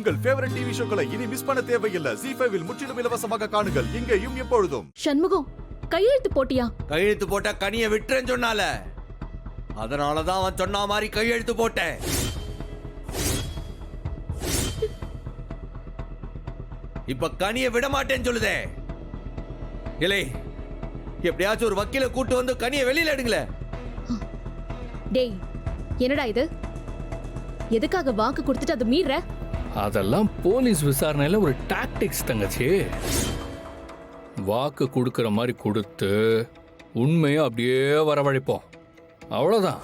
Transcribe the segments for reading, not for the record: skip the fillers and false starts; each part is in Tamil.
உங்கள் ஃபேவரட் டிவி ஷோக்களை இனி மிஸ் பண்ண தேவையில்லை. ZEE5 இல் முற்றிலும் இலவசமாக காணுங்கள். இங்கேயும் எப்பொழுதும். சண்முகம், கையெழுத்து போட்டியா? கையெழுத்து போட்டா கனியை விட்டுறேன்னு சொன்னால, அதனாலதான் அவன் சொன்ன மாதிரி கையெழுத்து போட்டேன். இப்ப கனியை விட மாட்டேன்னு சொல்லுதே. இல்லை, எப்படியாச்சும் ஒரு வக்கீல கூட்டு வந்து கனியை வெளியில எடுங்களே. டேய், என்னடா இது? எதுக்காக வாக்கு கொடுத்துட்டு அது மீற? அதெல்லாம் போலீஸ் விசாரணையில ஒரு டாக்டிக்ஸ் தங்கச்சி. வாக்கு கொடுக்கற மாதிரி கொடுத்து உண்மையை அப்படியே வரவழைப்போம், அவ்வளவுதான்.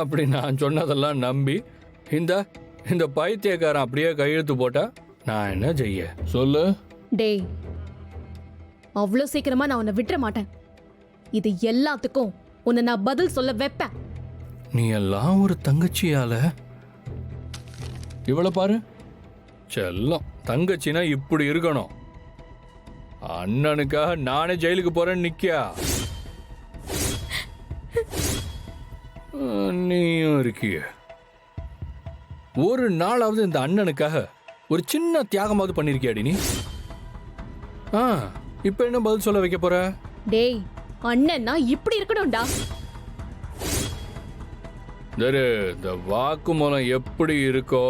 அப்படி நான் சொன்னதெல்லாம் நம்பி இந்த பைத்தியக்காரன் அப்படியே கையெழுத்து போட்டா நான் என்ன செய்ய சொல்லு? டேய், அவ்வளோ சீக்கிரமா நான் உன்னை விட்டுற மாட்டேன். இது எல்லாத்துக்கும் உன்னை நான் பதில் சொல்ல வைப்பேன். நீ எல்லாம் ஒரு தங்கச்சியால. இவளை பாரு, செல்லம் தங்கச்சினா இப்படி இருக்கணும். அண்ணனுக்காக நானே ஜெயிலுக்கு போறேன்னு நிக்கியா? நீயும் இருக்கிய. ஒரு நாளாவது இந்த அண்ணனுக்காக ஒரு சின்ன தியாகமாவது பண்ணிருக்கியாடி நீ? இப்ப என்ன பதில் சொல்ல வைக்க போற? டேய், அண்ணன்னா இப்படி இருக்கணும்டா. இந்த வாக்குமூலம் எப்படி இருக்கோ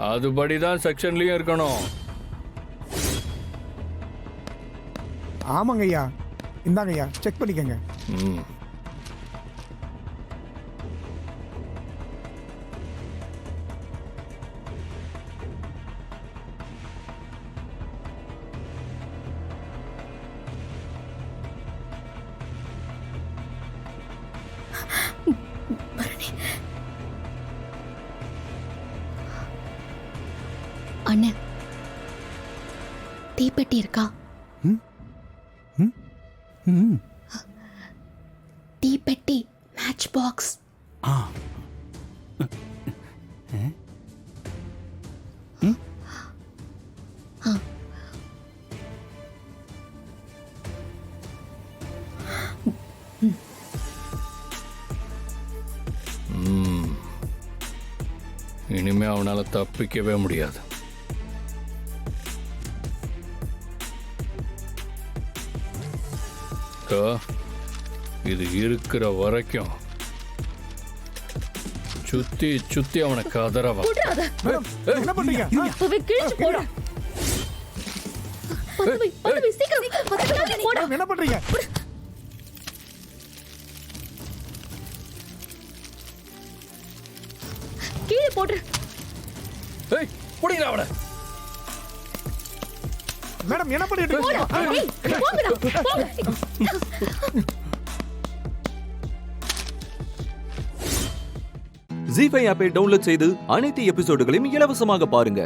அதுபடிதான் செக்ஷன்லயும் இருக்கணும். ஆமாங்க ஐயா, இந்தாங்க ஐயா, செக் பண்ணிக்கங்க. அண்ணன், தீப்பெட்டி இருக்கா? தீப்பெட்டி, மேட்ச் பாக்ஸ். இனிமே அவனால தப்பிக்கவே முடியாது. இது இருக்கிற வரைக்கும் சுத்தி சுத்தி அவனை கதறவா. என்ன பண்றீங்க? என்ன பண்றீங்க? கீழே போடு. ஏய், புடிங்கடா அவனை. மேடம், என்ன பண்ணிட்டு இருக்கீங்க? ZEE5 ஆப்பை டவுன்லோட் செய்து அனைத்து எபிசோடுகளையும் இலவசமாக பாருங்க.